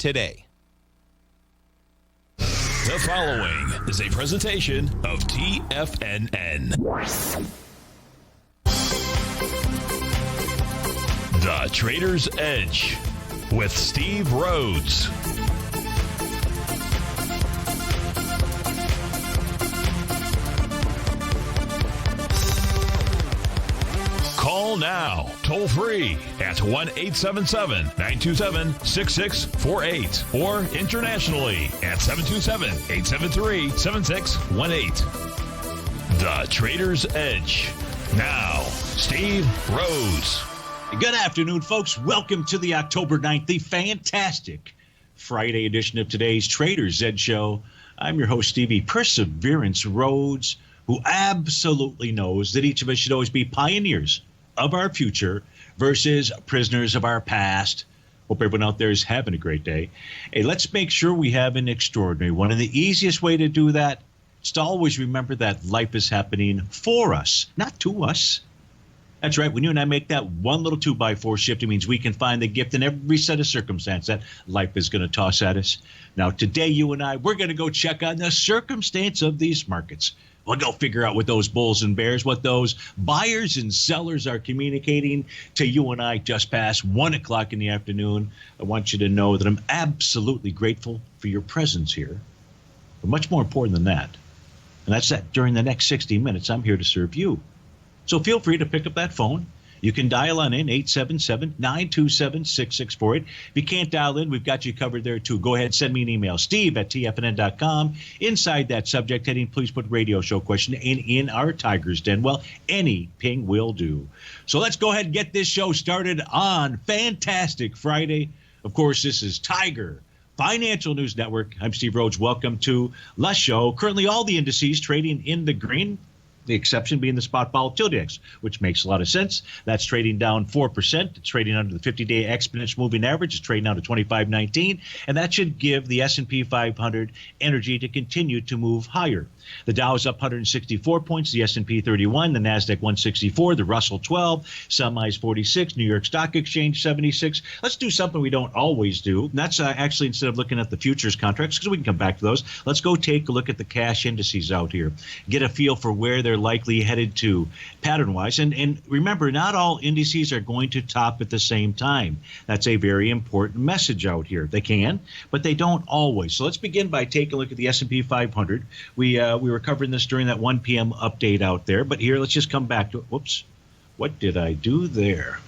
today. The following is a presentation of TFNN. The Trader's Edge with Steve Rhodes. Call now, toll free at 1-877-927-6648 or internationally at 727-873-7618. The Trader's Edge. Now, Steve Rhodes. Good afternoon, folks. Welcome to the October 9th, the fantastic Friday edition of today's Trader's Edge Show. I'm your host, Stevie Perseverance Rhodes, who absolutely knows that each of us should always be pioneers of our future versus prisoners of our past. Hope everyone out there is having a great day. Hey, let's make sure we have an extraordinary one. And the easiest way to do that is to always remember that life is happening for us, not to us. That's right. When you and I make that one little 2x4 shift, it means we can find the gift in every set of circumstance that life is going to toss at us. Now, today, you and I, we're going to go check on the circumstance of these markets. We'll go figure out what those bulls and bears, what those buyers and sellers are communicating to you and I just past 1 o'clock in the afternoon. I want you to know that I'm absolutely grateful for your presence here. But much more important than that, and that's that during the next 60 minutes, I'm here to serve you. So feel free to pick up that phone. You can dial on in, 877-927-6648. If you can't dial in, we've got you covered there too. Go ahead, send me an email, steve@tfnn.com. Inside that subject heading, please put radio show question in our Tiger's Den. Well, any ping will do. So let's go ahead and get this show started on fantastic Friday. Of course, this is Tiger Financial News Network. I'm Steve Rhodes. Welcome to the show. Currently, all the indices trading in the green. The exception being the spot volatility index, which makes a lot of sense. That's trading down 4%. It's trading under the 50-day exponential moving average. It's trading down to 25.19, and that should give the S&P 500 energy to continue to move higher. The Dow is up 164 points, the S&P 31, the Nasdaq 164, the Russell 12, semis 46, New York Stock Exchange 76. Let's do something we don't always do. And that's actually, instead of looking at the futures contracts, because we can come back to those, let's go take a look at the cash indices out here. Get a feel for where they're likely headed to pattern-wise. And remember, not all indices are going to top at the same time. That's a very important message out here. They can, but they don't always. So let's begin by taking a look at the S&P 500. We were covering this during that 1 p.m. update out there. But here, let's just come back to it. Whoops. What did I do there?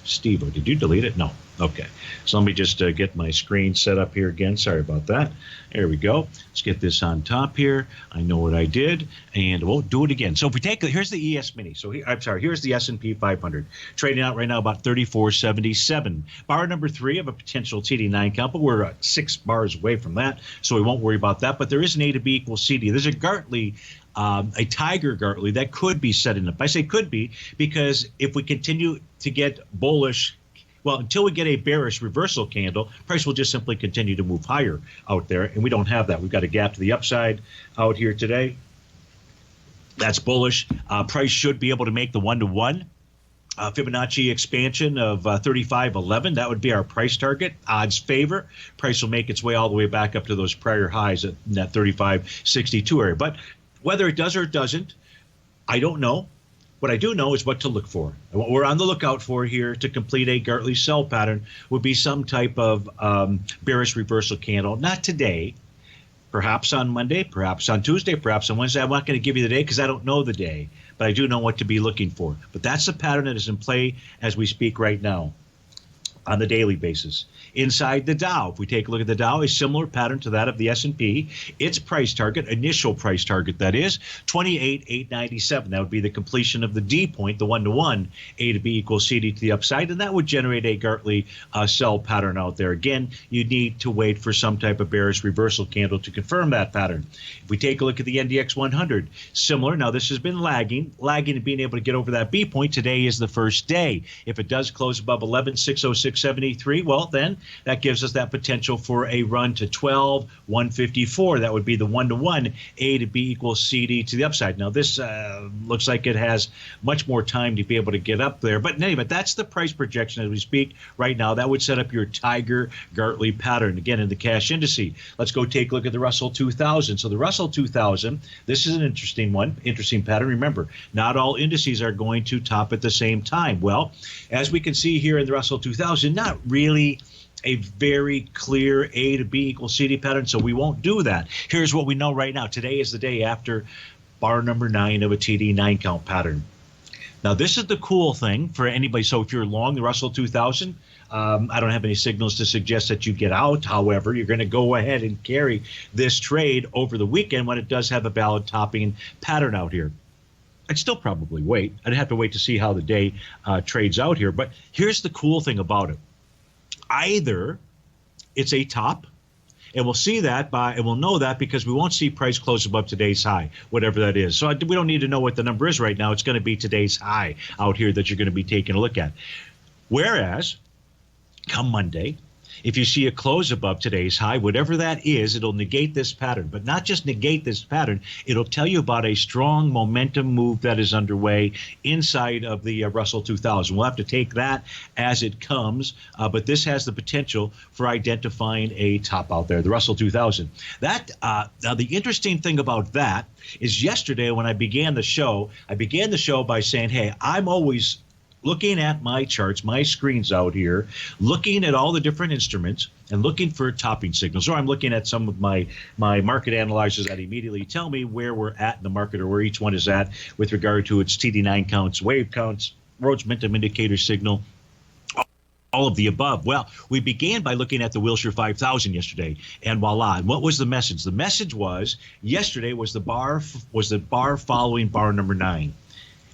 Steve, did you delete it? No. Okay. So let me just get my screen set up here again. Sorry about that. There we go. Let's get this on top here. I know what I did, and we'll do it again. So if we take, here's the ES Mini. So here's the S&P 500 trading out right now about 34.77. Bar number 3 of a potential TD9 count, but we're 6 bars away from that, so we won't worry about that. But there is an A to B equals CD. There's a Gartley. A Tiger Gartley that could be setting up. I say could be because if we continue to get bullish, well, until we get a bearish reversal candle, price will just simply continue to move higher out there, and we don't have that. We've got a gap to the upside out here today. That's bullish. Price should be able to make the 1-to-1. Fibonacci expansion of 35.11. That would be our price target. Odds favor. Price will make its way all the way back up to those prior highs in that 35.62 area. But whether it does or it doesn't, I don't know. What I do know is what to look for. And what we're on the lookout for here to complete a Gartley sell pattern would be some type of bearish reversal candle. Not today. Perhaps on Monday, perhaps on Tuesday, perhaps on Wednesday. I'm not going to give you the day because I don't know the day, but I do know what to be looking for. But that's the pattern that is in play as we speak right now on the daily basis. Inside the Dow, if we take a look at the Dow, a similar pattern to that of the S&P. Its price target, initial price target, that is 28,897. That would be the completion of the D point, the 1-to-1, A to B equals CD to the upside, and that would generate a Gartley sell pattern out there. Again, you need to wait for some type of bearish reversal candle to confirm that pattern. If we take a look at the NDX 100, similar. Now, this has been lagging and being able to get over that B point. Today is the first day. If it does close above 11,606 673. Well, then that gives us that potential for a run to 12,154. That would be the 1-to-1 A to B equals CD to the upside. Now, this looks like it has much more time to be able to get up there. But anyway, that's the price projection as we speak right now. That would set up your Tiger-Gartley pattern, again, in the cash indice. Let's go take a look at the Russell 2000. So the Russell 2000, this is an interesting one, interesting pattern. Remember, not all indices are going to top at the same time. Well, as we can see here in the Russell 2000, not really a very clear A to B equals CD pattern, so we won't do that. Here's what we know right now. Today is the day after bar number 9 of a TD 9-count pattern. Now, this is the cool thing for anybody. So if you're long the Russell 2000, I don't have any signals to suggest that you get out. However, you're going to go ahead and carry this trade over the weekend when it does have a valid topping pattern out here. I'd still probably wait. I'd have to wait to see how the day trades out here. But here's the cool thing about it. Either it's a top, and we'll see that and we'll know that because we won't see price close above today's high, whatever that is. So we don't need to know what the number is right now. It's going to be today's high out here that you're going to be taking a look at. Whereas, come Monday, if you see a close above today's high, whatever that is, it'll negate this pattern. But not just negate this pattern, it'll tell you about a strong momentum move that is underway inside of the Russell 2000. We'll have to take that as it comes, but this has the potential for identifying a top out there, the Russell 2000. Now the interesting thing about that is yesterday when I began the show by saying, hey, I'm always looking at my charts, my screens out here, looking at all the different instruments and looking for topping signals. Or I'm looking at some of my market analyzers that immediately tell me where we're at in the market or where each one is at with regard to its TD9 counts, wave counts, Rhodes momentum indicator signal, all of the above. Well, we began by looking at the Wilshire 5000 yesterday, and voila. And what was the message? The message was yesterday was the bar following bar number 9.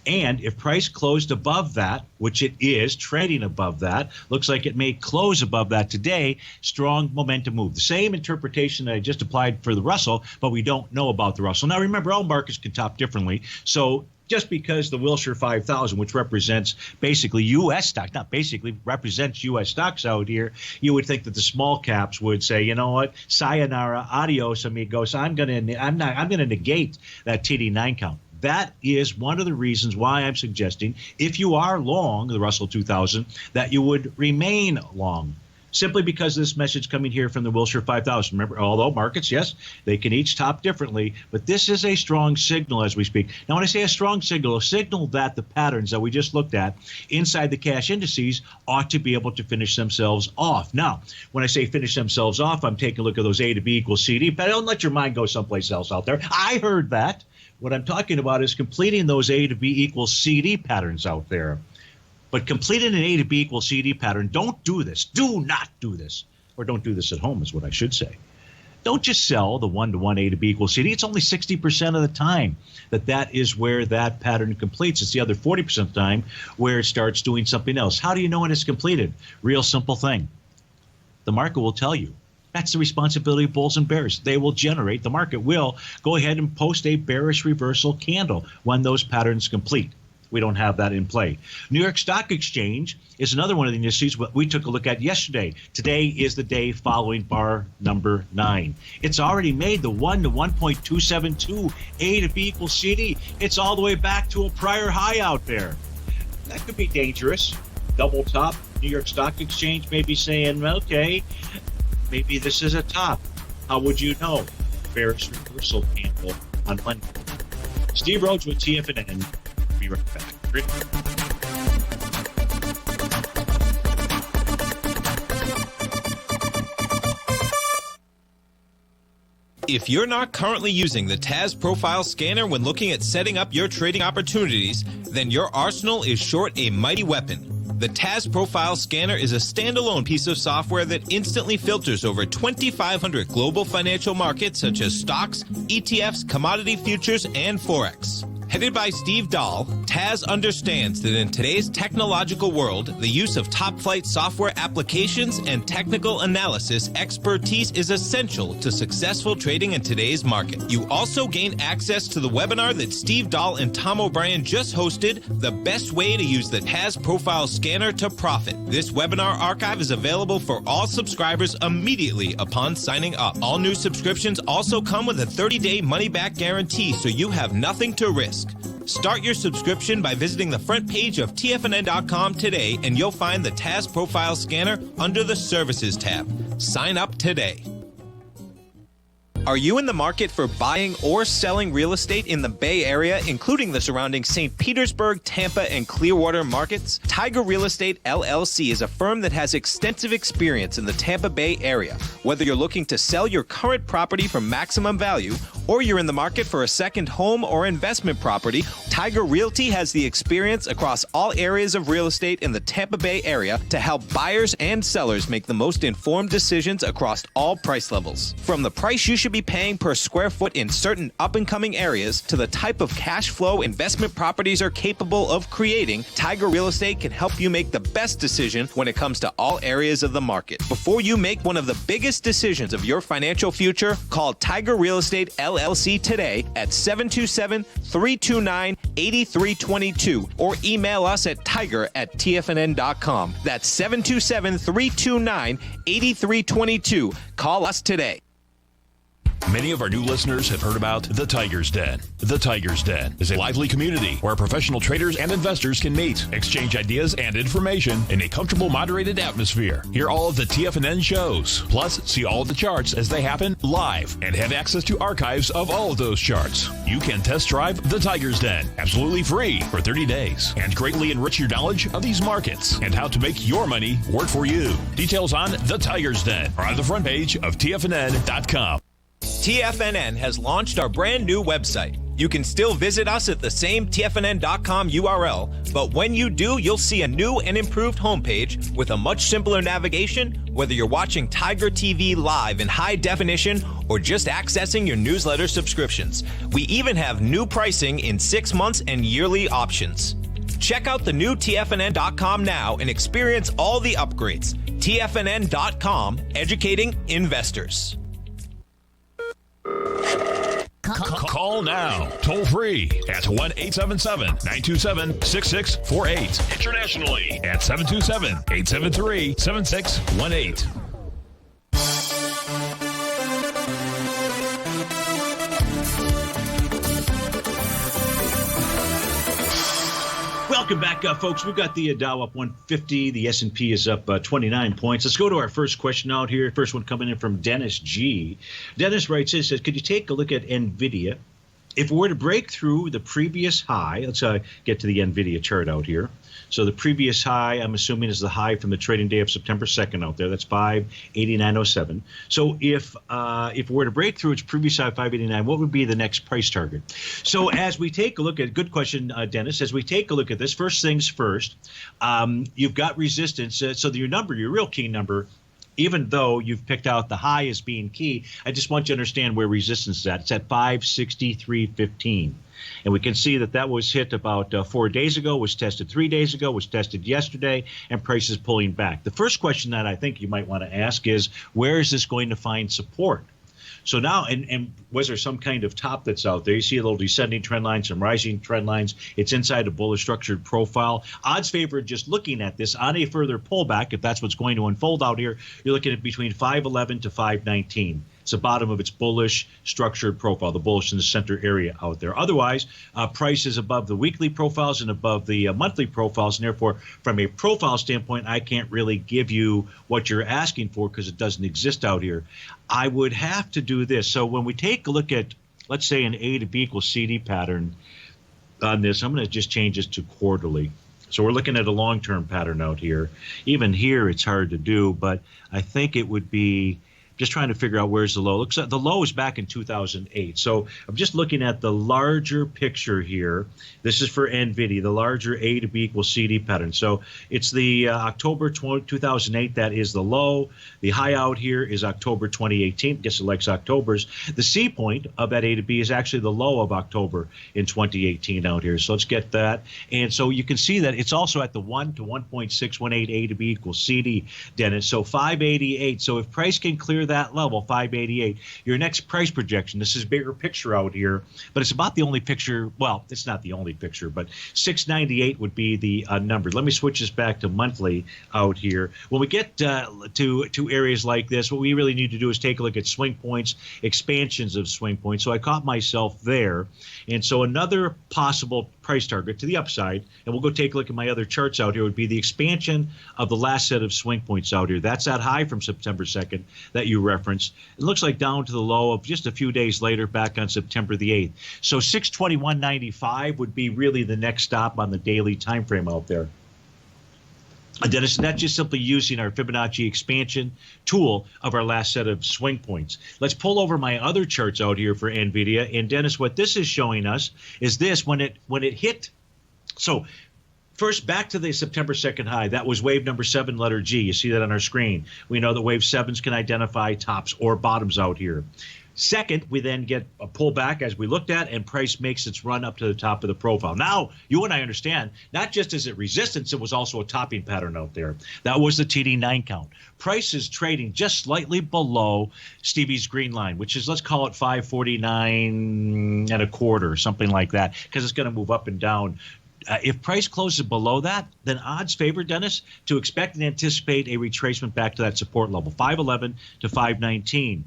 And if price closed above that, which it is trading above that, looks like it may close above that today, strong momentum move. The same interpretation that I just applied for the Russell, but we don't know about the Russell. Now, remember, all markets can top differently. So just because the Wilshire 5000, which represents basically U.S. stock, not basically, represents U.S. stocks out here, you would think that the small caps would say, you know what, sayonara, adios, amigos. I'm going to negate that TD9 count. That is one of the reasons why I'm suggesting if you are long the Russell 2000 that you would remain long, simply because of this message coming here from the Wilshire 5000. Remember, although markets, yes, they can each top differently, but this is a strong signal as we speak. Now, when I say a strong signal, a signal that the patterns that we just looked at inside the cash indices ought to be able to finish themselves off. Now, when I say finish themselves off, I'm taking a look at those A to B equals CD, but don't let your mind go someplace else out there. I heard that. What I'm talking about is completing those A to B equals CD patterns out there. But completing an A to B equals CD pattern, don't do this. Do not do this. Or don't do this at home is what I should say. Don't just sell the 1-to-1 A to B equals CD. It's only 60% of the time that is where that pattern completes. It's the other 40% of the time where it starts doing something else. How do you know when it's completed? Real simple thing. The market will tell you. That's the responsibility of bulls and bears. They will generate. The market will go ahead and post a bearish reversal candle when those patterns complete. We don't have that in play. New York Stock Exchange is another one of the indices we took a look at yesterday. Today is the day following bar number 9. It's already made the 1 to 1.272 A to B equals CD. It's all the way back to a prior high out there. That could be dangerous. Double top. New York Stock Exchange may be saying, okay, maybe this is a top. How would you know? Bearish reversal candle on Monday. Steve Rhodes with TFNN. Be right back. If you're not currently using the TAS Profile Scanner when looking at setting up your trading opportunities, then your arsenal is short a mighty weapon. The TAS Profile Scanner is a standalone piece of software that instantly filters over 2,500 global financial markets such as stocks, ETFs, commodity futures, and Forex. Headed by Steve Dahl, Taz understands that in today's technological world, the use of top-flight software applications and technical analysis expertise is essential to successful trading in today's market. You also gain access to the webinar that Steve Dahl and Tom O'Brien just hosted, The Best Way to Use the Taz Profile Scanner to Profit. This webinar archive is available for all subscribers immediately upon signing up. All new subscriptions also come with a 30-day money-back guarantee, so you have nothing to risk. Start your subscription by visiting the front page of TFNN.com today, and you'll find the Taz Profile Scanner under the Services tab. Sign up today. Are you in the market for buying or selling real estate in the Bay Area, including the surrounding St. Petersburg, Tampa, and Clearwater markets? Tiger Real Estate LLC is a firm that has extensive experience in the Tampa Bay area. Whether you're looking to sell your current property for maximum value, or you're in the market for a second home or investment property, Tiger Realty has the experience across all areas of real estate in the Tampa Bay area to help buyers and sellers make the most informed decisions across all price levels. From the price you should be paying per square foot in certain up-and-coming areas to the type of cash flow investment properties are capable of creating, Tiger Real Estate can help you make the best decision when it comes to all areas of the market. Before you make one of the biggest decisions of your financial future, call Tiger Real Estate LLC today at 727-329-8322 or email us at tiger@tfnn.com. That's 727-329-8322. Call us today. Many of our new listeners have heard about The Tiger's Den. The Tiger's Den is a lively community where professional traders and investors can meet, exchange ideas and information in a comfortable, moderated atmosphere. Hear all of the TFNN shows, plus see all of the charts as they happen live and have access to archives of all of those charts. You can test drive The Tiger's Den absolutely free for 30 days and greatly enrich your knowledge of these markets and how to make your money work for you. Details on The Tiger's Den are on the front page of TFNN.com. TFNN has launched our brand new website. You can still visit us at the same TFNN.com URL, but when you do, you'll see a new and improved homepage with a much simpler navigation, whether you're watching Tiger TV live in high definition or just accessing your newsletter subscriptions. We even have new pricing in 6 months and yearly options. Check out the new TFNN.com now and experience all the upgrades. TFNN.com, educating investors. Call now, toll free at 1-877-927-6648. Internationally at 727-873-7618. Welcome back, folks. We've got the Dow up 150. The S&P is up 29 points. Let's go to our first question out here. First one coming in from Dennis G. Dennis writes, says, could you take a look at NVIDIA? If we were to break through the previous high, let's get to the NVIDIA chart out here. So the previous high, I'm assuming, is the high from the trading day of September 2nd out there. That's 589.07. So if we were to break through its previous high, 589, what would be the next price target? So as we take a look at, good question, Dennis, as we take a look at this, first things first, you've got resistance. So your number, your real key number, even though you've picked out the high as being key, I just want you to understand where resistance is at. It's at 563.15. And we can see that that was hit about 4 days ago, was tested 3 days ago, was tested yesterday, and price is pulling back. The first question that I think you might want to ask is, where is this going to find support? So now, and was there some kind of top that's out there? You see a little descending trend line, some rising trend lines. It's inside a bullish structured profile. Odds favor just looking at this on a further pullback, if that's what's going to unfold out here, you're looking at between 511 to 519. It's the bottom of its bullish structured profile, the bullish in the center area out there. Otherwise, price is above the weekly profiles and above the monthly profiles, and therefore, from a profile standpoint, I can't really give you what you're asking for because it doesn't exist out here. I would have to do this. So when we take a look at, let's say, an A to B equals CD pattern on this, I'm going to just change this to quarterly. So we're looking at a long-term pattern out here. Even here, it's hard to do, but I think it would be Just trying to figure out where's the low. Looks like the low is back in 2008. So I'm just looking at the larger picture here. This is for NVIDIA, the larger A to B equals CD pattern. So it's the October 2008. That is the low. The high out here is October 2018. I guess it likes Octobers. The C point of that A to B is actually the low of October in 2018 out here. So let's get that. And so you can see that it's also at the 1 to 1.618 A to B equals CD, Dennis. So 588. So if price can clear that level, 588, your next price projection, this is bigger picture out here, but it's about the only picture. Well, it's not the only picture, but 698 would be the number. Let me switch this back to monthly out here. When we get to areas like this, what we really need to do is take a look at swing points, expansions of swing points. So I caught myself there. And so another possible price target to the upside, and we'll go take a look at my other charts out here, would be the expansion of the last set of swing points out here. That's that high from September 2nd that you referenced. It looks like down to the low of just a few days later back on September the 8th. So 621.95 would be really the next stop on the daily time frame out there. Dennis, and that's just simply using our Fibonacci expansion tool of our last set of swing points. Let's pull over my other charts out here for NVIDIA. And Dennis, what this is showing us is this, when it hit. So first, back to the September 2nd high. That was wave number 7, letter G. You see that on our screen. We know that wave 7s can identify tops or bottoms out here. Second, we then get a pullback as we looked at, and price makes its run up to the top of the profile. Now, you and I understand, not just is it resistance, it was also a topping pattern out there. That was the TD9 count. Price is trading just slightly below Stevie's green line, which is, let's call it 549 and a quarter, something like that, because it's going to move up and down. If price closes below that, then odds favor, Dennis, to expect and anticipate a retracement back to that support level, 511 to 519.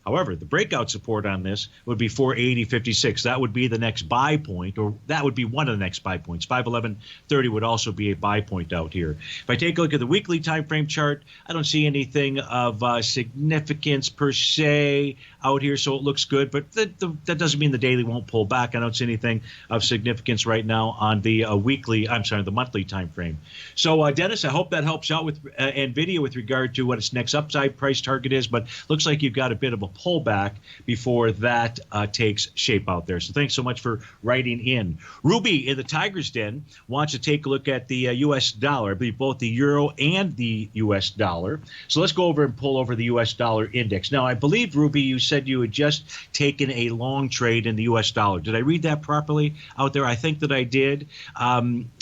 However, the breakout support on this would be 480.56. That would be the next buy point, or that would be one of the next buy points. 511.30 would also be a buy point out here. If I take a look at the weekly time frame chart, I don't see anything of significance per se out here, so it looks good. But that doesn't mean the daily won't pull back. I don't see anything of significance right now on the the monthly time frame. So, Dennis, I hope that helps out with NVIDIA with regard to what its next upside price target is. But looks like you've got a bit of a pullback before that takes shape out there. So thanks so much for writing in. Ruby in the Tiger's Den wants to take a look at the U.S. dollar, I believe both the euro and the U.S. dollar. So let's go over and pull over the U.S. dollar index. Now, I believe, Ruby, you said you had just taken a long trade in the U.S. dollar. Did I read that properly out there? I think that I did.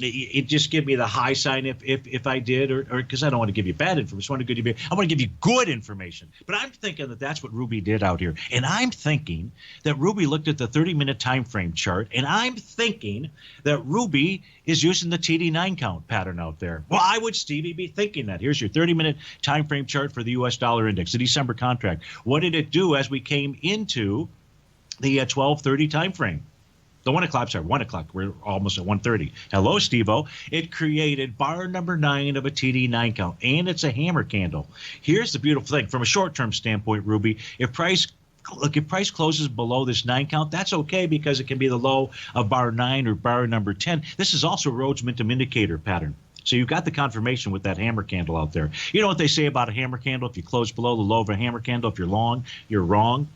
It just give me the high sign if I did, or because I don't want to give you bad information. I want to give you good information. But I'm thinking that that's what Ruby did out here. And I'm thinking that Ruby looked at the 30-minute time frame chart, and I'm thinking that Ruby is using the TD9 count pattern out there. Why would Stevie be thinking that? Here's your 30-minute time frame chart for the U.S. dollar index, the December contract. What did it do as we came into the 12:30 time frame? The 1 o'clock, sorry, 1 o'clock. We're almost at 1:30. Hello, Steve-O. It created bar number 9 of a TD9 count, and it's a hammer candle. Here's the beautiful thing. From a short-term standpoint, Ruby, if price closes below this 9 count, that's okay because it can be the low of bar 9 or bar number 10. This is also a Rhodes Momentum Indicator pattern. So you've got the confirmation with that hammer candle out there. You know what they say about a hammer candle? If you close below the low of a hammer candle, if you're long, you're wrong.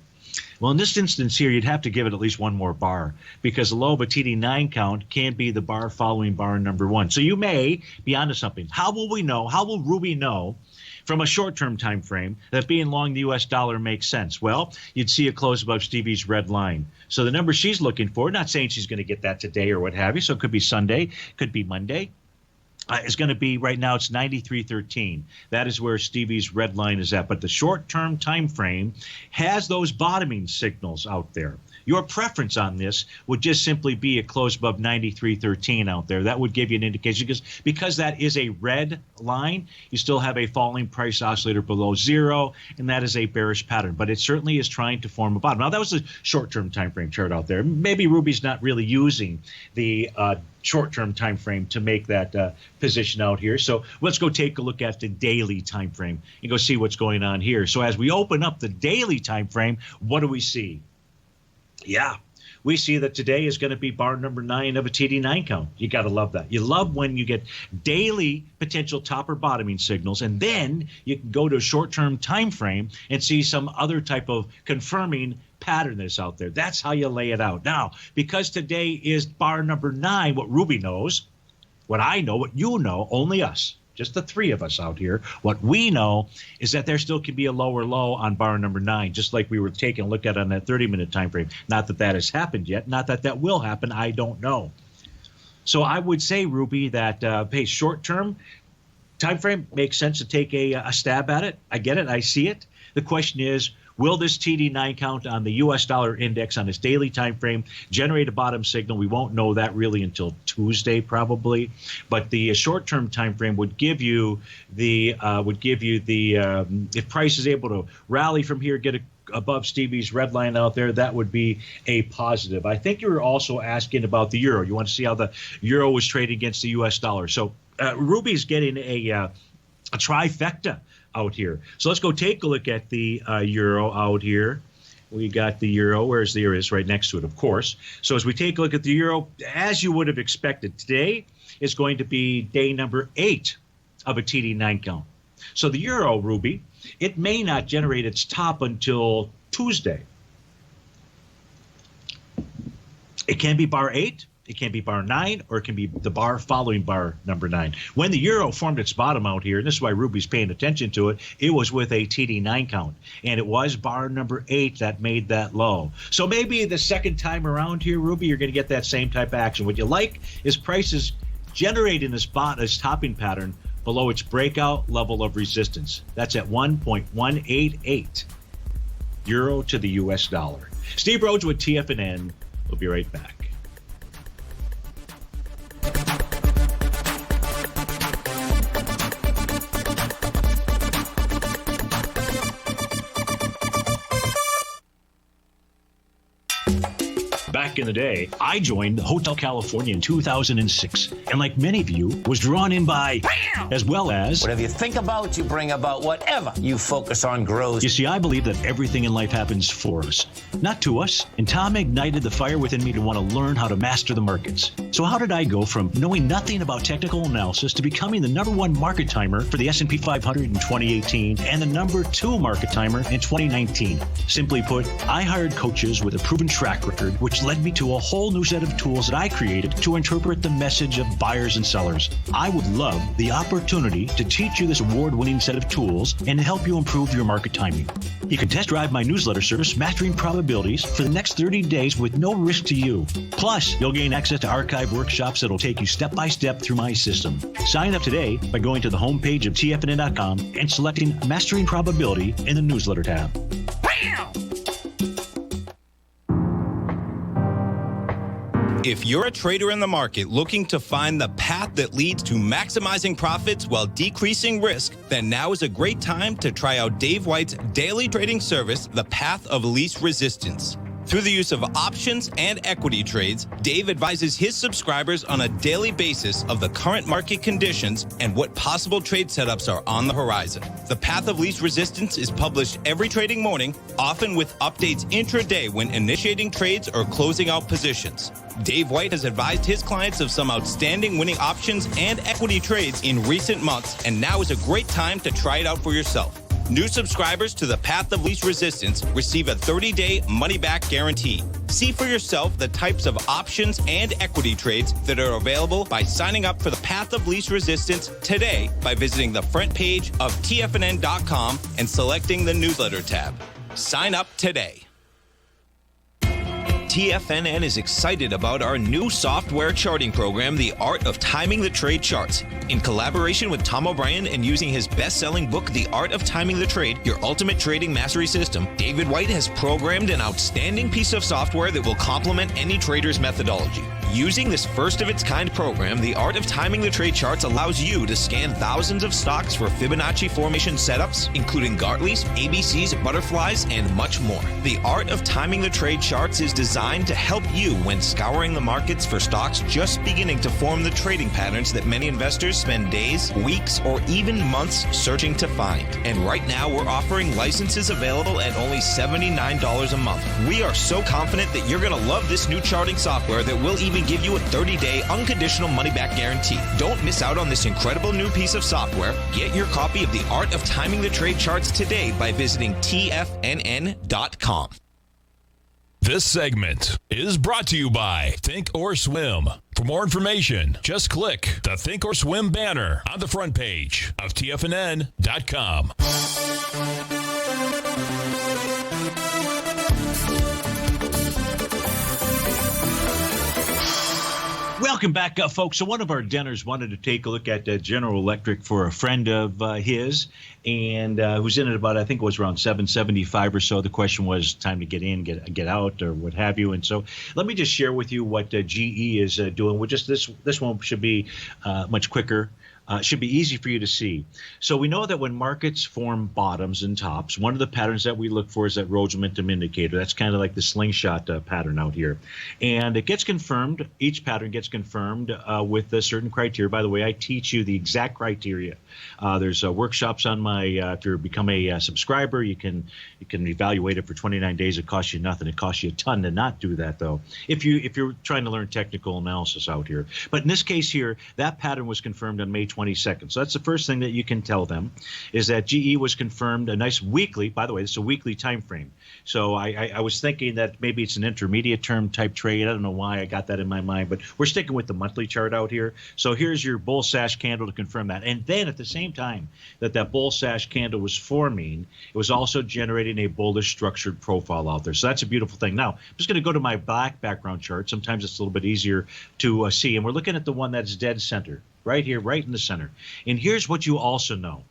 Well, in this instance here, you'd have to give it at least one more bar because the low of a TD9 count can be the bar following bar number 1. So you may be onto something. How will we know? How will Ruby know from a short-term time frame that being long the U.S. dollar makes sense? Well, you'd see a close above Stevie's red line. So the number she's looking for, not saying she's going to get that today or what have you, so it could be Sunday, could be Monday. Is going to be right now it's 93.13. That is where Stevie's red line is at. But the short-term time frame has those bottoming signals out there. Your preference on this would just simply be a close above 93.13 out there. That would give you an indication because that is a red line. You still have a falling price oscillator below 0, and that is a bearish pattern. But it certainly is trying to form a bottom. Now, that was a short-term time frame chart out there. Maybe Ruby's not really using the short-term time frame to make that position out here. So let's go take a look at the daily time frame and go see what's going on here. So as we open up the daily time frame, what do we see? Yeah, we see that today is going to be bar number 9 of a TD9 count. You got to love that. You love when you get daily potential top or bottoming signals, and then you can go to a short-term time frame and see some other type of confirming pattern that's out there. That's how you lay it out. Now, because today is bar number 9, what Ruby knows, what I know, what you know, only us, just the three of us out here, what we know is that there still can be a lower low on bar number 9, just like we were taking a look at on that 30-minute time frame. Not that that has happened yet. Not that that will happen. I don't know. So I would say, Ruby, that hey, short-term time frame makes sense to take a stab at it. I get it. I see it. The question is, will this TD9 count on the U.S. dollar index on its daily time frame generate a bottom signal? We won't know that really until Tuesday, probably. But the short-term time frame would give you the if price is able to rally from here, get above Stevie's red line out there, that would be a positive. I think you were also asking about the euro. You want to see how the euro was traded against the U.S. dollar. So Ruby's getting a trifecta out here. So let's go take a look at the euro out here. We got the euro. Where's the euro? It's right next to it, of course. So as we take a look at the euro, as you would have expected, today is going to be day number 8 of a TD9 count. So the euro, Ruby, it may not generate its top until Tuesday. It can be bar 8. It can be bar 9, or it can be the bar following bar number 9. When the euro formed its bottom out here, and this is why Ruby's paying attention to it, it was with a TD9 count. And it was bar number 8 that made that low. So maybe the second time around here, Ruby, you're going to get that same type of action. What you like is prices generating this topping pattern below its breakout level of resistance. That's at 1.188 euro to the U.S. dollar. Steve Rhodes with TFNN. We'll be right back. Back in the day, I joined Hotel California in 2006, and like many of you, was drawn in by, as well as, whatever you think about, you bring about. Whatever you focus on grows. You see, I believe that everything in life happens for us, not to us. And Tom ignited the fire within me to want to learn how to master the markets. So how did I go from knowing nothing about technical analysis to becoming the #1 market timer for the S&P 500 in 2018 and the #2 market timer in 2019? Simply put, I hired coaches with a proven track record, which led me to a whole new set of tools that I created to interpret the message of buyers and sellers. I would love the opportunity to teach you this award-winning set of tools and help you improve your market timing. You can test drive my newsletter service, Mastering Probabilities, for the next 30 days with no risk to you. Plus, you'll gain access to archive workshops that'll take you step by step through my system. Sign up today by going to the homepage of TFNN.com and selecting Mastering Probability in the newsletter tab. If you're a trader in the market looking to find the path that leads to maximizing profits while decreasing risk, then now is a great time to try out Dave White's daily trading service, The Path of Least Resistance. Through the use of options and equity trades, Dave advises his subscribers on a daily basis of the current market conditions and what possible trade setups are on the horizon. The Path of Least Resistance is published every trading morning, often with updates intraday when initiating trades or closing out positions. Dave White has advised his clients of some outstanding winning options and equity trades in recent months, and now is a great time to try it out for yourself. New subscribers to the Path of Least Resistance receive a 30-day money-back guarantee. See for yourself the types of options and equity trades that are available by signing up for the Path of Least Resistance today by visiting the front page of TFNN.com and selecting the newsletter tab. Sign up today. TFNN is excited about our new software charting program, The Art of Timing the Trade Charts. In collaboration with Tom O'Brien and using his best-selling book, The Art of Timing the Trade, Your Ultimate Trading Mastery System, David White has programmed an outstanding piece of software that will complement any trader's methodology. Using this first-of-its-kind program, the Art of Timing the Trade Charts allows you to scan thousands of stocks for Fibonacci formation setups, including Gartley's, ABC's, butterflies, and much more. The Art of Timing the Trade Charts is designed to help you when scouring the markets for stocks just beginning to form the trading patterns that many investors spend days, weeks, or even months searching to find. And right now, we're offering licenses available at only $79 a month. We are so confident that you're going to love this new charting software that will even give you a 30-day unconditional money-back guarantee. Don't miss out on this incredible new piece of software. Get your copy of The Art of Timing the Trade Charts today by visiting TFNN.com. This segment is brought to you by Think or Swim. For more information, just click the Think or Swim banner on the front page of TFNN.com. Welcome back, folks. So one of our denners wanted to take a look at General Electric for a friend of his, and who's in it about, I think it was around 775 or so. The question was time to get in, get out, or what have you. And so let me just share with you what GE is doing. We're just this one should be much quicker. Should be easy for you to see. So we know that when markets form bottoms and tops, one of the patterns that we look for is that Rhodes momentum indicator. That's kind of like the slingshot pattern out here. And it gets confirmed. Each pattern gets confirmed with a certain criteria. By the way, I teach you the exact criteria. There's workshops on my, if you become a subscriber, you can evaluate it for 29 days. It costs you nothing. It costs you a ton to not do that, though, if you're trying to learn technical analysis out here. But in this case here, that pattern was confirmed on May 22nd. So that's the first thing that you can tell them, is that GE was confirmed a nice weekly. By the way, this is a weekly time frame. So I was thinking that maybe it's an intermediate term type trade. I don't know why I got that in my mind, but we're sticking with the monthly chart out here. So here's your bull sash candle to confirm that. And then at the same time that bull sash candle was forming, it was also generating a bullish structured profile out there. So that's a beautiful thing. Now, I'm just going to go to my black background chart. Sometimes it's a little bit easier to see. And we're looking at the one that's dead center, right here, right in the center. And here's what you also know.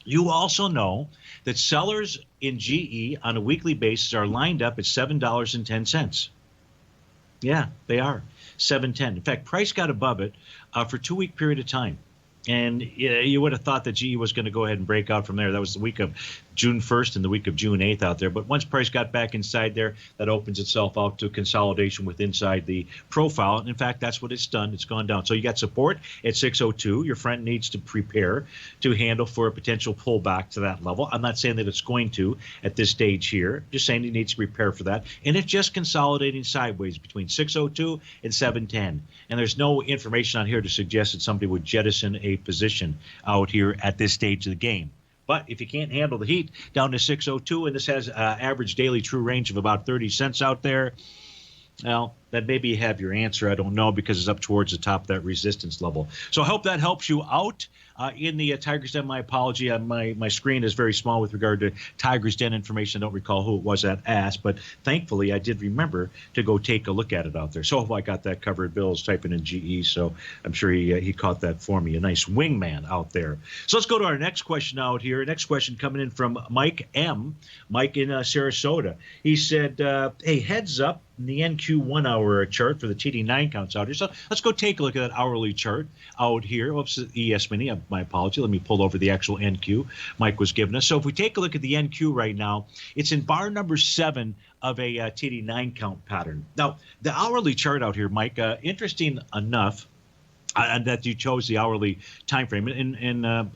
You also know that sellers in GE on a weekly basis are lined up at $7.10. Yeah, they are. $7.10. In fact, price got above it for a 2-week period of time. And you would have thought that GE was going to go ahead and break out from there. That was the week of June 1st and the week of June 8th out there. But once price got back inside there, that opens itself out to consolidation with inside the profile. And in fact, that's what it's done. It's gone down. So you got support at 602. Your friend needs to prepare to handle for a potential pullback to that level. I'm not saying that it's going to at this stage here. Just saying he needs to prepare for that. And it's just consolidating sideways between 602 and 710. And there's no information on here to suggest that somebody would jettison a position out here at this stage of the game. But if you can't handle the heat down to 602, and this has average daily true range of about 30 cents out there, well, that maybe you have your answer. I don't know, because it's up towards the top of that resistance level. So I hope that helps you out. In the Tiger's Den, my apology, my screen is very small with regard to Tiger's Den information. I don't recall who it was that asked, but thankfully I did remember to go take a look at it out there. So I got that covered. Bill's typing in GE, so I'm sure he caught that for me. A nice wingman out there. So let's go to our next question out here. Next question coming in from Mike M. Mike in Sarasota. He said, hey, heads up, the NQ 1 hour chart for the TD9 counts out here. So let's go take a look at that hourly chart out here. Oops, ES Mini, my apology. Let me pull over the actual NQ Mike was giving us. So if we take a look at the NQ right now, it's in bar number 7 of a TD9 count pattern. Now, the hourly chart out here, Mike, interesting enough that you chose the hourly time frame.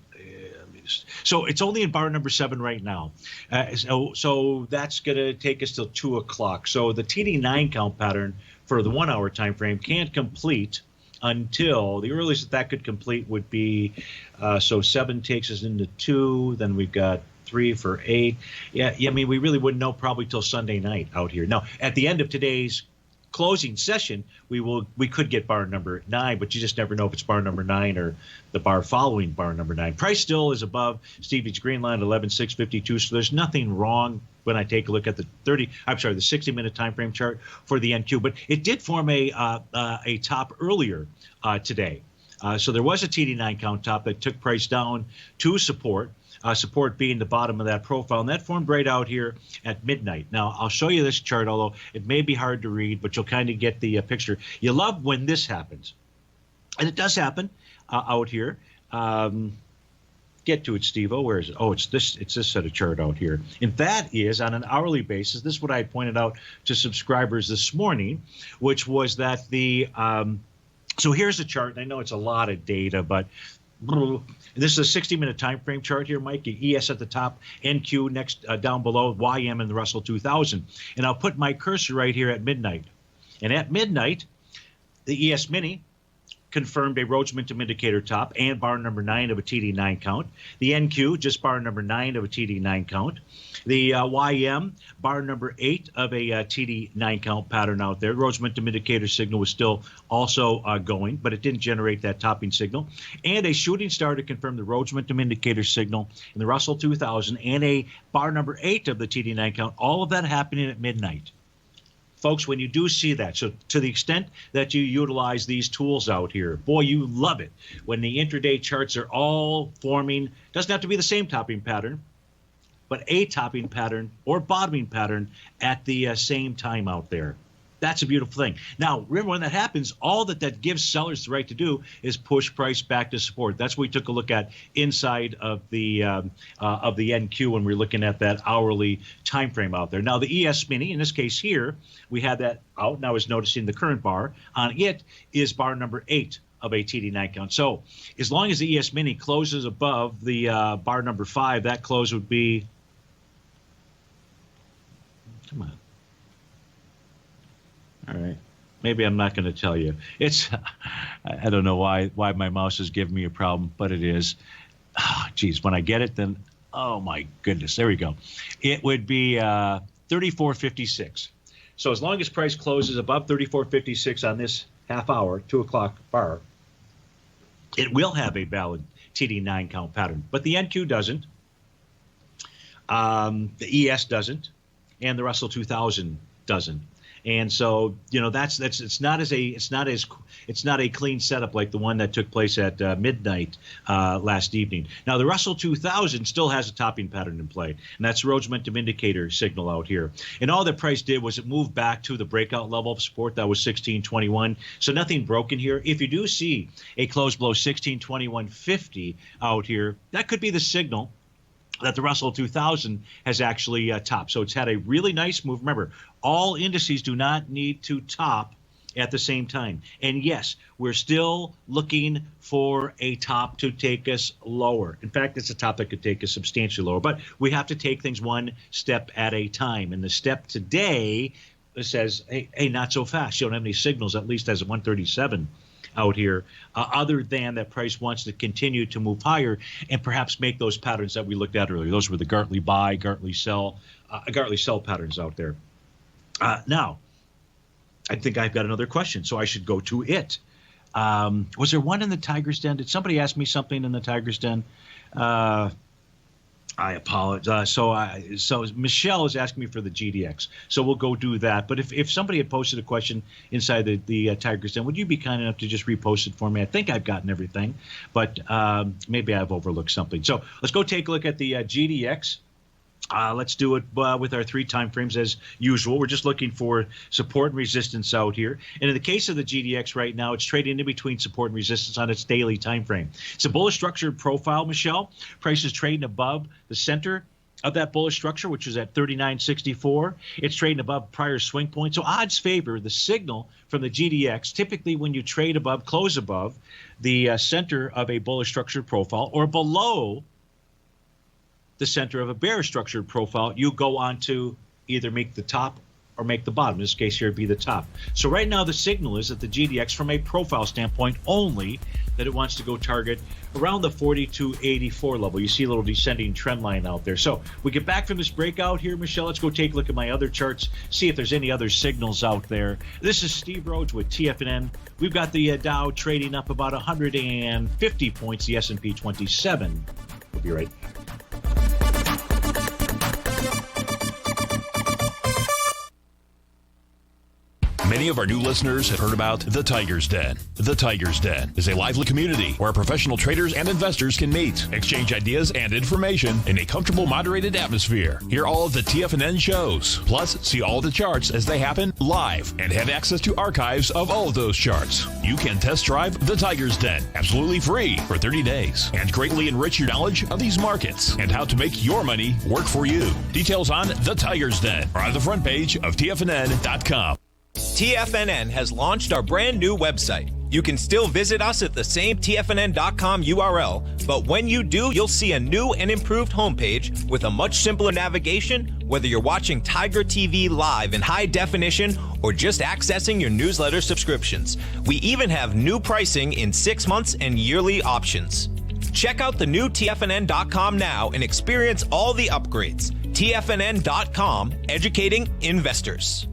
So it's only in bar number 7 right now. So that's going to take us till 2 o'clock. So the TD9 count pattern for the 1 hour time frame can't complete until the earliest that could complete would be, so 7 takes us into 2. Then we've got 3 for 8. Yeah, I mean, we really wouldn't know probably till Sunday night out here. Now, at the end of today's closing session, we could get bar number 9, but you just never know if it's bar number 9 or the bar following bar number 9. Price still is above Stevie's green line, 11,652. So there's nothing wrong when I take a look at the 60-minute time frame chart for the NQ. But it did form a top earlier today. So there was a TD9 count top that took price down to support. support being the bottom of that profile. And that formed right out here at midnight. Now, I'll show you this chart, although it may be hard to read, but you'll kind of get the picture. You love when this happens. And it does happen out here. Get to it, Steve-O. Where is it? Oh, it's this set of chart out here. And that is on an hourly basis. This is what I pointed out to subscribers this morning, which was that so here's the chart. And I know it's a lot of data, but this is a 60-minute time frame chart here, Mike. ES at the top, NQ next down below, YM and the Russell 2000. And I'll put my cursor right here at midnight. And at midnight, the ES Mini confirmed a Rhodes Momentum Indicator top and bar number 9 of a TD9 count. The NQ, just bar number 9 of a TD9 count. The YM, bar number 8 of a TD9 count pattern out there. Rhodes Momentum Indicator signal was still also going, but it didn't generate that topping signal. And a shooting star to confirm the Rhodes Momentum Indicator signal in the Russell 2000 and a bar number 8 of the TD9 count. All of that happening at midnight. Folks, when you do see that, so to the extent that you utilize these tools out here, boy, you love it when the intraday charts are all forming. Doesn't have to be the same topping pattern, but a topping pattern or bottoming pattern at the same time out there. That's a beautiful thing. Now, remember, when that happens, all that gives sellers the right to do is push price back to support. That's what we took a look at inside of the NQ when we were looking at that hourly time frame out there. Now, the ES Mini, in this case here, we had that out. Now, I was noticing the current bar on it is bar number 8 of a TD9 count. So as long as the ES Mini closes above the bar number 5, that close would be, come on. All right. Maybe I'm not going to tell you. It's, I don't know why my mouse is giving me a problem, but it is. Oh, geez, when I get it, then, oh my goodness, there we go. It would be 34.56. So as long as price closes above 34.56 on this half hour, 2 o'clock bar, it will have a valid TD9 count pattern. But the NQ doesn't. The ES doesn't. And the Russell 2000 doesn't. And so, it's not a clean setup like the one that took place at midnight last evening. Now, the Russell 2000 still has a topping pattern in play, and that's Rhodes Momentum Indicator signal out here. And all that price did was it moved back to the breakout level of support that was 1621. So nothing broken here. If you do see a close below 1621.50 out here, that could be the signal that the Russell 2000 has actually topped. So it's had a really nice move. Remember, all indices do not need to top at the same time. And yes, we're still looking for a top to take us lower. In fact, it's a top that could take us substantially lower. But we have to take things one step at a time. And the step today says, hey, not so fast. You don't have any signals, at least as of 137. Out here, other than that price wants to continue to move higher and perhaps make those patterns that we looked at earlier. Those were the Gartley buy, Gartley sell patterns out there. Now, I think I've got another question, so I should go to it. Was there one in the Tiger's Den? Did somebody ask me something in the Tiger's Den? I apologize. So Michelle is asking me for the GDX. So we'll go do that. But if somebody had posted a question inside the Tiger's Den, would you be kind enough to just repost it for me? I think I've gotten everything, but maybe I've overlooked something. So let's go take a look at the GDX. Let's do it with our 3 time frames as usual. We're just looking for support and resistance out here. And in the case of the GDX right now, it's trading in between support and resistance on its daily time frame. It's a bullish structured profile, Michelle. Price is trading above the center of that bullish structure, which is at 39.64. It's trading above prior swing point. So odds favor the signal from the GDX. Typically, when you trade above, close above the center of a bullish structured profile or below the center of a bearish structured profile, you go on to either make the top or make the bottom. In this case here, it'd be the top. So right now the signal is that the GDX, from a profile standpoint only, that it wants to go target around the 42.84 level. You see a little descending trend line out there. So we get back from this breakout here, Michelle. Let's go take a look at my other charts, see if there's any other signals out there. This is Steve Rhodes with TFNN. We've got the Dow trading up about 150 points, the S&P 27. We'll be right back. Many of our new listeners have heard about the Tiger's Den. The Tiger's Den is a lively community where professional traders and investors can meet, exchange ideas and information in a comfortable, moderated atmosphere. Hear all of the TFNN shows, plus see all the charts as they happen live and have access to archives of all of those charts. You can test drive the Tiger's Den absolutely free for 30 days and greatly enrich your knowledge of these markets and how to make your money work for you. Details on the Tiger's Den are on the front page of TFNN.com. TFNN has launched our brand new website. You can still visit us at the same TFNN.com URL, but when you do, you'll see a new and improved homepage with a much simpler navigation, whether you're watching Tiger TV live in high definition or just accessing your newsletter subscriptions. We even have new pricing in 6 months and yearly options. Check out the new TFNN.com now and experience all the upgrades. TFNN.com, educating investors.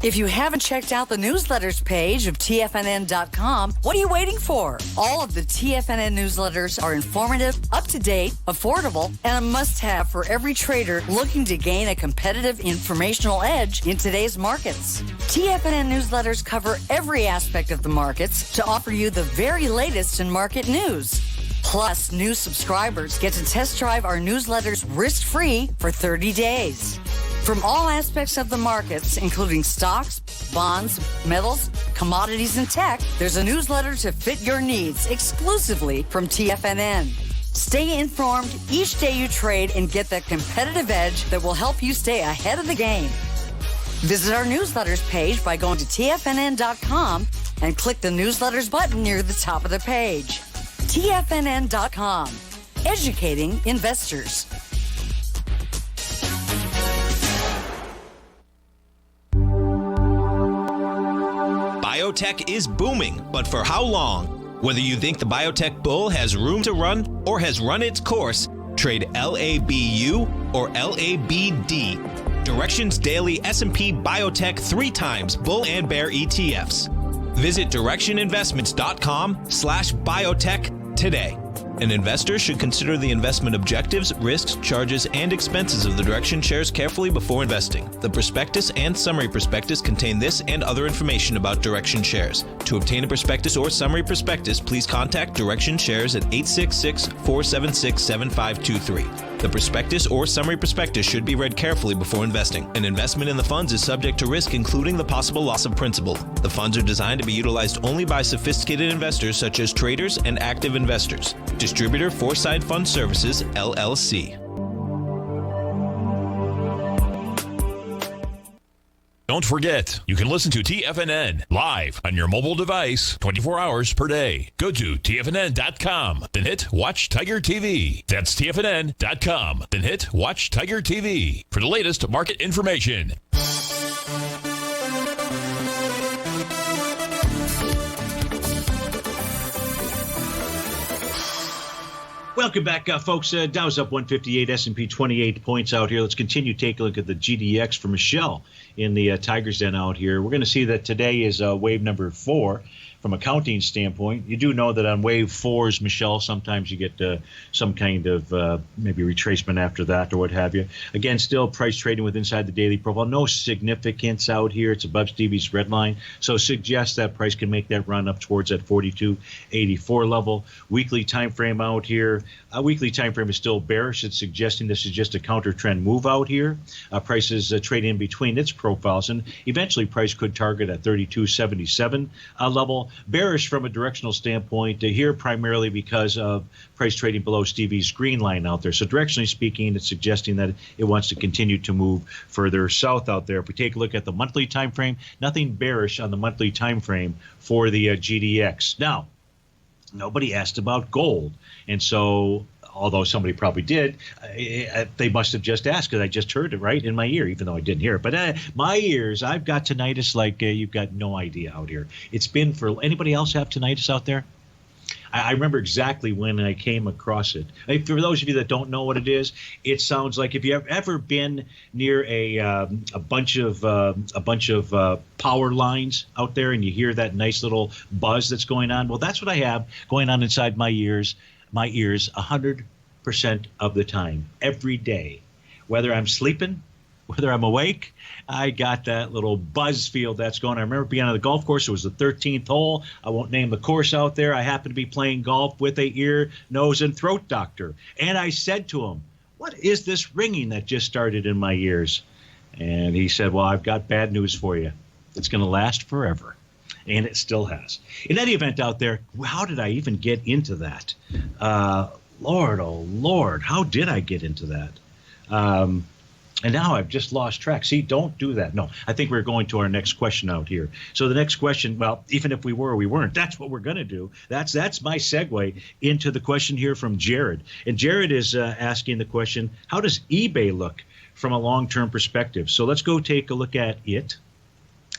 If you haven't checked out the newsletters page of TFNN.com, what are you waiting for? All of the TFNN newsletters are informative, up-to-date, affordable, and a must-have for every trader looking to gain a competitive informational edge in today's markets. TFNN newsletters cover every aspect of the markets to offer you the very latest in market news. Plus, new subscribers get to test drive our newsletters risk-free for 30 days. From all aspects of the markets, including stocks, bonds, metals, commodities, and tech, there's a newsletter to fit your needs exclusively from TFNN. Stay informed each day you trade and get that competitive edge that will help you stay ahead of the game. Visit our newsletters page by going to TFNN.com and click the newsletters button near the top of the page. TFNN.com, educating investors. Biotech is booming, but for how long? Whether you think the biotech bull has room to run or has run its course, trade LABU or LABD. Directions Daily S&P Biotech 3 times bull and bear ETFs. Visit directioninvestments.com/biotech today. An investor should consider the investment objectives, risks, charges, and expenses of the Direction shares carefully before investing. The prospectus and summary prospectus contain this and other information about Direction shares. To obtain a prospectus or summary prospectus, please contact Direction shares at 866-476-7523. The prospectus or summary prospectus should be read carefully before investing. An investment in the funds is subject to risk, including the possible loss of principal. The funds are designed to be utilized only by sophisticated investors such as traders and active investors. Distributor Foreside Fund Services, LLC. Don't forget, you can listen to TFNN live on your mobile device 24 hours per day. Go to TFNN.com, then hit Watch Tiger TV. That's TFNN.com, then hit Watch Tiger TV for the latest market information. Welcome back, folks. Dow's up 158, S&P 28 points out here. Let's continue to take a look at the GDX for Michelle in the Tiger's Den out here. We're going to see that today is wave number 4 from a counting standpoint. You do know that on wave 4s, Michelle, sometimes you get some kind of maybe retracement after that or what have you. Again, still price trading with inside the daily profile. No significance out here. It's above Stevie's red line. So suggests that price can make that run up towards that 42.84 level. Weekly time frame out here. Weekly time frame is still bearish. It's suggesting this is just a counter trend move out here. Prices trade in between its profiles, and eventually price could target at 32.77 level. Bearish from a directional standpoint here, primarily because of price trading below Stevie's green line out there. So directionally speaking, it's suggesting that it wants to continue to move further south out there. If we take a look at the monthly time frame, nothing bearish on the monthly time frame for the GDX. Now, nobody asked about gold, and so although somebody probably did, they must have just asked because I just heard it right in my ear, even though I didn't hear it. But my ears, I've got tinnitus like you've got no idea out here. It's been for anybody else have tinnitus out there? I remember exactly when I came across it. For those of you that don't know what it is, it sounds like if you've ever been near a bunch of power lines out there and you hear that nice little buzz that's going on. Well, that's what I have going on inside my ears 100% of the time, every day, whether I'm sleeping whether I'm awake, I got that little buzz feel that's going. I remember being on the golf course. It was the 13th hole. I won't name the course out there. I happened to be playing golf with a ear, nose, and throat doctor. And I said to him, what is this ringing that just started in my ears? And he said, well, I've got bad news for you. It's going to last forever. And it still has. In any event out there, how did I even get into that? Lord, oh Lord, how did I get into that? And now I've just lost track. See, don't do that. No, I think we're going to our next question out here. So the next question, well, even if we were or we weren't, that's what we're going to do. That's my segue into the question here from Jared. And Jared is asking the question, how does eBay look from a long-term perspective? So let's go take a look at it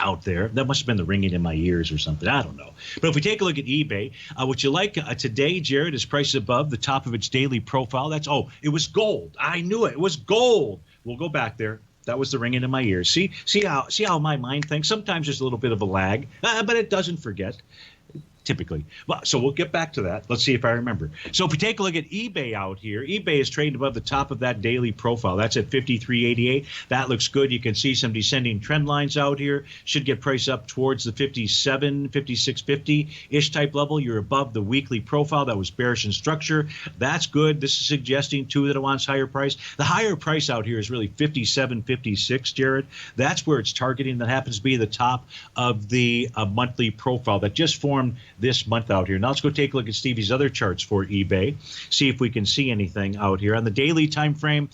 out there. That must have been the ringing in my ears or something. I don't know. But if we take a look at eBay, what you like today, Jared, is price above the top of its daily profile. It was gold. I knew it. It was gold. We'll go back there. That was the ringing in my ears. See how my mind thinks? Sometimes there's a little bit of a lag, but it doesn't forget. Typically. Well, so we'll get back to that. Let's see if I remember. So if we take a look at eBay out here, eBay is trading above the top of that daily profile. That's at 53.88. That looks good. You can see some descending trend lines out here. Should get price up towards the 57, 56.50-ish type level. You're above the weekly profile. That was bearish in structure. That's good. This is suggesting, too, that it wants higher price. The higher price out here is really 57.56, Jared. That's where it's targeting. That happens to be the top of the monthly profile that just formed this month out here. Now let's go take a look at Stevie's other charts for eBay, see if we can see anything out here. On the daily time frame,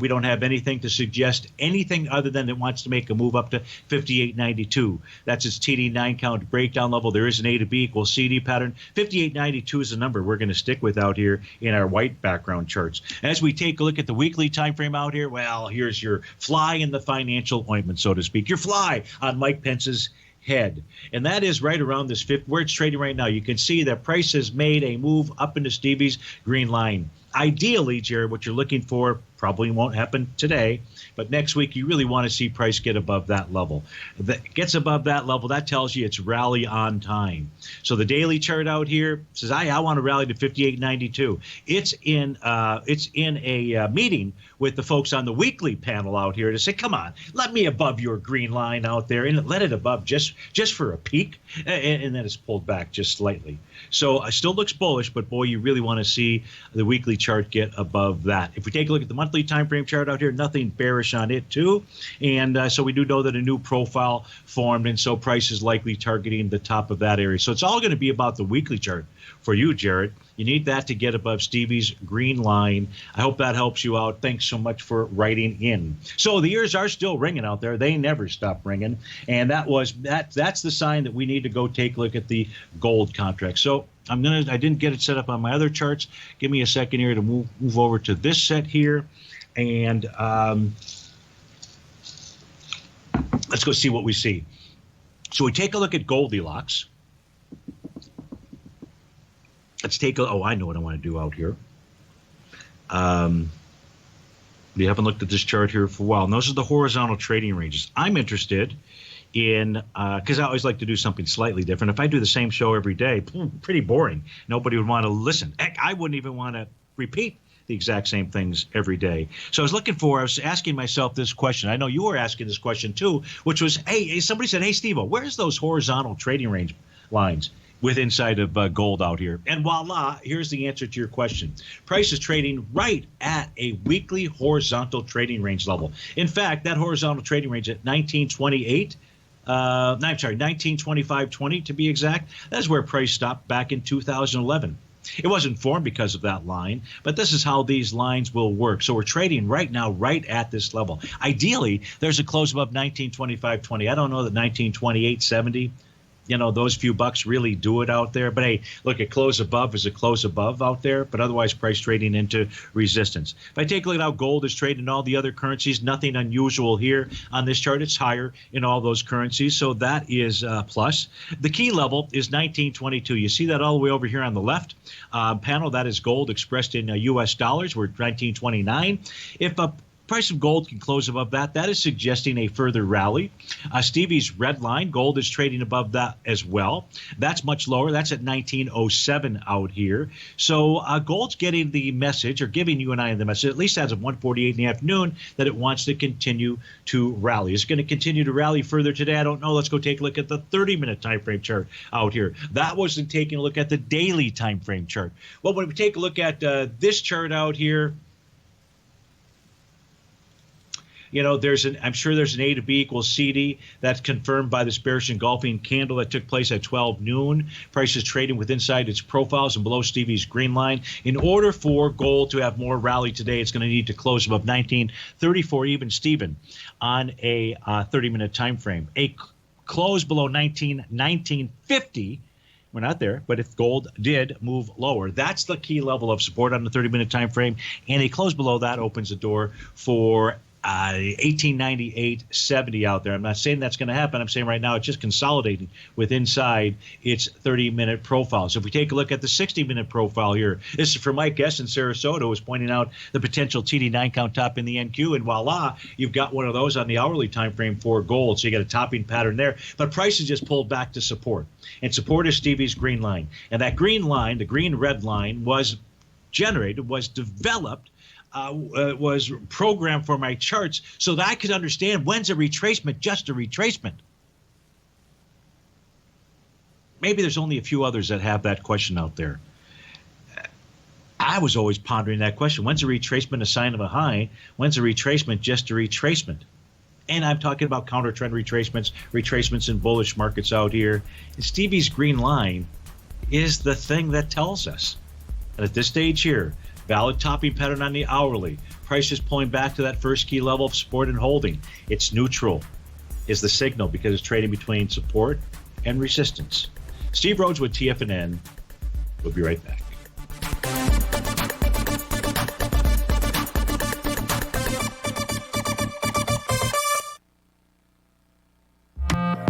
we don't have anything to suggest anything other than it wants to make a move up to 58.92. That's its TD9 count breakdown level. There is an A to B equals CD pattern. 58.92 is the number we're going to stick with out here in our white background charts. As we take a look at the weekly time frame out here, well, here's your fly in the financial ointment, so to speak. Your fly on Mike Pence's head. And that is right around this where it's trading right now. You can see that price has made a move up into Stevie's green line. Ideally, Jared, what you're looking for probably won't happen today, but next week you really want to see price get above that level. If it gets above that level, that tells you it's rally on time. So the daily chart out here says, I want to rally to 58.92. It's in a meeting with the folks on the weekly panel out here to say, come on, let me above your green line out there and let it above just for a peak, and then it's pulled back just slightly. So it still looks bullish, but boy, you really want to see the weekly chart get above that. If we take a look at the monthly time frame chart out here, nothing bearish on it too, and so we do know that a new profile formed, and so price is likely targeting the top of that area. So it's all going to be about the weekly chart for you, Jared. You need that to get above Stevie's green line. I hope that helps you out. Thanks so much for writing in. So the ears are still ringing out there. They never stop ringing, and that's the sign that we need to go take a look at the gold contract. So I didn't get it set up on my other charts. Give me a second here to move over to this set here, and let's go see what we see. So we take a look at Goldilocks. Let's take I know what I want to do out here. We haven't looked at this chart here for a while. And those are the horizontal trading ranges. I'm interested in, because I always like to do something slightly different. If I do the same show every day, pretty boring. Nobody would want to listen. Heck, I wouldn't even want to repeat the exact same things every day. So I was asking myself this question. I know you were asking this question too, which was, hey, somebody said, hey, Steve-O, where's those horizontal trading range lines with inside of gold out here? And voila, here's the answer to your question. Price is trading right at a weekly horizontal trading range level. In fact, that horizontal trading range at 1925.20 to be exact, that's where price stopped back in 2011. It wasn't formed because of that line, but this is how these lines will work. So we're trading right now right at this level. Ideally, there's a close above 1925.20. I don't know that 1928.70, those few bucks really do it out there. But hey, look, a close above is a close above out there, but otherwise price trading into resistance. If I take a look at how gold is trading in all the other currencies, nothing unusual here on this chart. It's higher in all those currencies, so that is plus. The key level is 1922. You see that all the way over here on the left panel. That is gold expressed in U.S. dollars. We're at 1929. If Price of gold can close above that. That is suggesting a further rally. Stevie's red line, gold is trading above that as well. That's much lower. That's at 1907 out here. So gold's getting the message, or giving you and I the message, at least as of 1:48 in the afternoon, that it wants to continue to rally. It's going to continue to rally further today. I don't know. Let's go take a look at the 30-minute time frame chart out here. That wasn't taking a look at the daily time frame chart. Well, when we take a look at this chart out here, you know, I'm sure there's an A to B equals CD. That's confirmed by this bearish engulfing candle that took place at 12 noon. Price is trading with inside its profiles and below Stevie's green line. In order for gold to have more rally today, it's going to need to close above 1934 even Steven on a 30-minute time frame. A close below 1950. We're not there, but if gold did move lower, that's the key level of support on the 30-minute time frame. And a close below that opens the door for 1898.70 out there. I'm not saying that's going to happen. I'm saying right now it's just consolidating with inside its 30-minute profile. So if we take a look at the 60-minute profile here, this is for Mike S. in Sarasota, who was pointing out the potential TD9 count top in the NQ, and voila, you've got one of those on the hourly time frame for gold. So you got a topping pattern there. But price is just pulled back to support. And support is Stevie's green line. And that green line, the green-red line, was developed, was programmed for my charts so that I could understand when's a retracement just a retracement. Maybe there's only a few others that have that question out there. I was always pondering that question. When's a retracement a sign of a high? When's a retracement just a retracement? And I'm talking about counter trend retracements in bullish markets out here. And Stevie's green line is the thing that tells us that at this stage here, valid topping pattern on the hourly. Price is pulling back to that first key level of support and holding. It's neutral is the signal because it's trading between support and resistance. Steve Rhodes with TFNN. We'll be right back.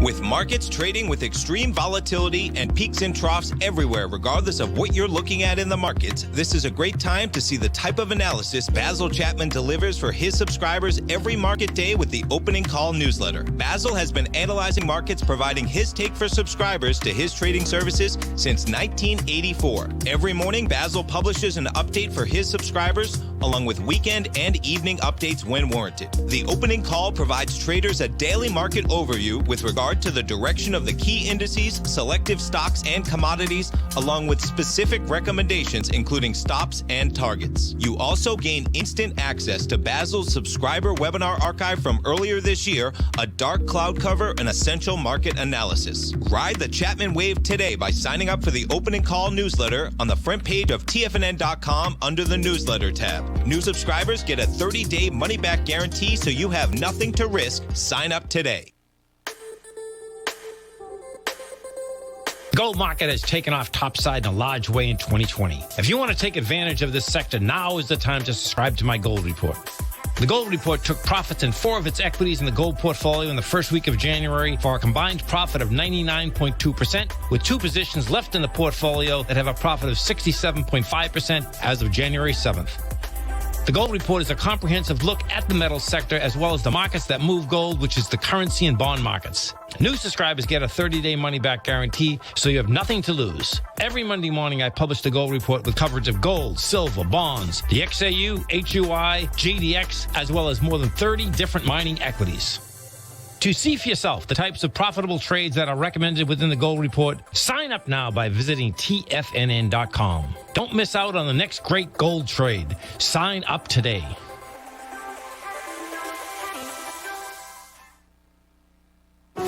With markets trading with extreme volatility and peaks and troughs everywhere, regardless of what you're looking at in the markets, this is a great time to see the type of analysis Basil Chapman delivers for his subscribers every market day with the Opening Call newsletter. Basil has been analyzing markets, providing his take for subscribers to his trading services since 1984. Every morning, Basil publishes an update for his subscribers, along with weekend and evening updates when warranted. The Opening Call provides traders a daily market overview with regard to the direction of the key indices, selective stocks, and commodities, along with specific recommendations including stops and targets. You also gain instant access to Basil's subscriber webinar archive from earlier this year, a dark cloud cover, and essential market analysis. Ride the Chapman wave today by signing up for the Opening Call newsletter on the front page of TFNN.com under the newsletter tab. New subscribers get a 30-day money-back guarantee, so you have nothing to risk. Sign up today. The gold market has taken off topside in a large way in 2020. If you want to take advantage of this sector, now is the time to subscribe to my gold report. The gold report took profits in 4 of its equities in the gold portfolio in the first week of January for a combined profit of 99.2%, with 2 positions left in the portfolio that have a profit of 67.5% as of January 7th. The gold report is a comprehensive look at the metals sector as well as the markets that move gold, which is the currency and bond markets. New subscribers get a 30-day money-back guarantee, so you have nothing to lose. Every Monday morning, I publish the gold report with coverage of gold, silver, bonds, the XAU, HUI, GDX, as well as more than 30 different mining equities. To see for yourself the types of profitable trades that are recommended within the gold report, sign up now by visiting TFNN.com. Don't miss out on the next great gold trade. Sign up today.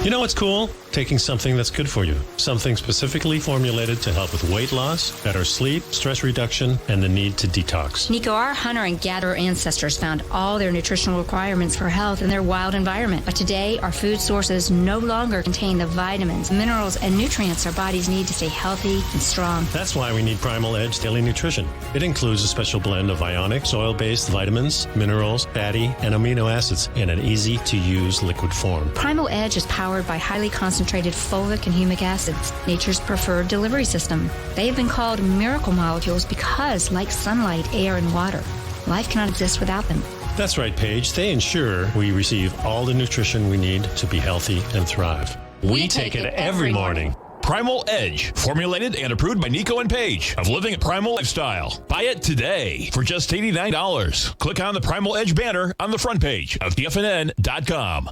You know what's cool? Taking something that's good for you. Something specifically formulated to help with weight loss, better sleep, stress reduction, and the need to detox. Nico, our hunter and gatherer ancestors found all their nutritional requirements for health in their wild environment. But today, our food sources no longer contain the vitamins, minerals, and nutrients our bodies need to stay healthy and strong. That's why we need Primal Edge Daily Nutrition. It includes a special blend of ionic, soil-based vitamins, minerals, fatty, and amino acids in an easy-to-use liquid form. Primal Edge is powered by highly concentrated fulvic and humic acids, nature's preferred delivery system. They have been called miracle molecules because, like sunlight, air, and water, life cannot exist without them. That's right, Paige. They ensure we receive all the nutrition we need to be healthy and thrive. We take it every morning. Primal Edge, formulated and approved by Nico and Paige of Living a Primal Lifestyle. Buy it today for just $89. Click on the Primal Edge banner on the front page of TFNN.com.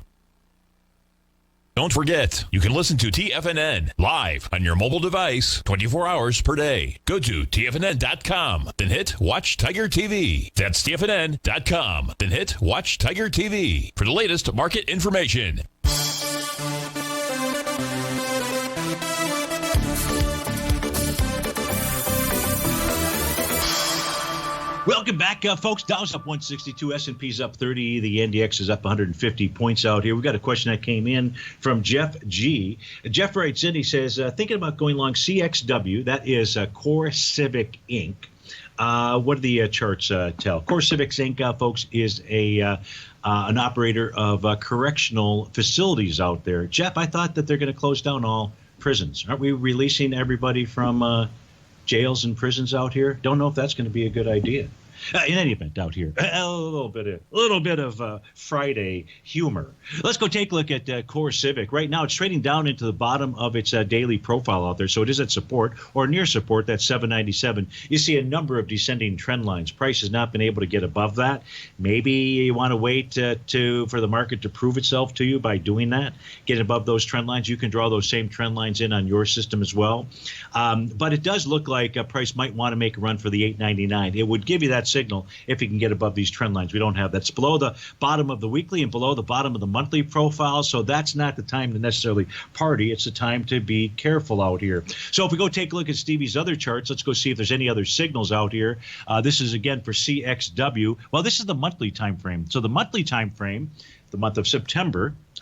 Don't forget, you can listen to TFNN live on your mobile device 24 hours per day. Go to TFNN.com, then hit Watch Tiger TV. That's TFNN.com, then hit Watch Tiger TV for the latest market information. Welcome back, folks. Dow's up 162, S&P's up 30, the NDX is up 150 points out here. We've got a question that came in from Jeff G. Jeff writes in, he says, thinking about going long CXW, that is Core Civic Inc. What do the charts tell? Core Civic Inc., folks, is an operator of correctional facilities out there. Jeff, I thought that they're going to close down all prisons. Aren't we releasing everybody from jails and prisons out here? Don't know if that's going to be a good idea. In any event, out here, a little bit of Friday humor. Let's go take a look at Core Civic. Right now, it's trading down into the bottom of its daily profile out there. So it is at support or near support. That's 797. You see a number of descending trend lines. Price has not been able to get above that. Maybe you want to wait for the market to prove itself to you by doing that. Get above those trend lines. You can draw those same trend lines in on your system as well. But it does look like price might want to make a run for the 899. It would give you that signal if you can get above these trend lines. We don't have that. It's below the bottom of the weekly and below the bottom of the monthly profile, so that's not the time to necessarily party. It's the time to be careful out here. So if we go take a look at Stevie's other charts, let's go see if there's any other signals out here. This is again for CXW. Well, this is the monthly time frame. So the monthly time frame, the month of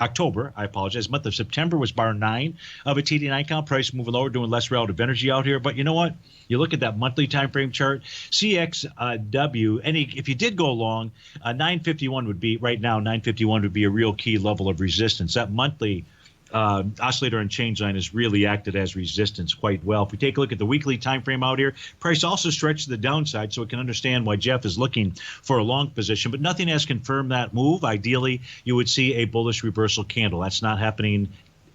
October, month of September was bar 9 of a TD9 count. Price moving lower, doing less relative energy out here. But you know what? You look at that monthly time frame chart, CXW, if you did go long, 951 would be, right now, 951 would be a real key level of resistance. That monthly oscillator and change line has really acted as resistance quite well. If we take a look at the weekly time frame out here, price also stretched to the downside, so we can understand why Jeff is looking for a long position, but nothing has confirmed that move. Ideally, you would see a bullish reversal candle. That's not happening,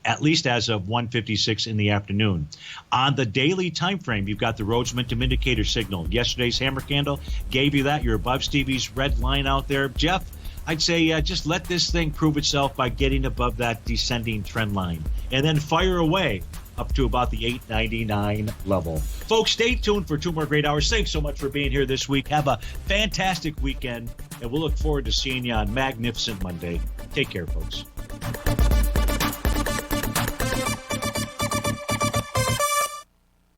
at least as of 1:56 in the afternoon. On the daily time frame, you've got the Rhodes Momentum Indicator signal. Yesterday's hammer candle gave you that. You're above Stevie's red line out there. Jeff, I'd say just let this thing prove itself by getting above that descending trend line and then fire away up to about the 899 level. Folks, stay tuned for 2 more great hours. Thanks so much for being here this week. Have a fantastic weekend, and we'll look forward to seeing you on Magnificent Monday. Take care, folks.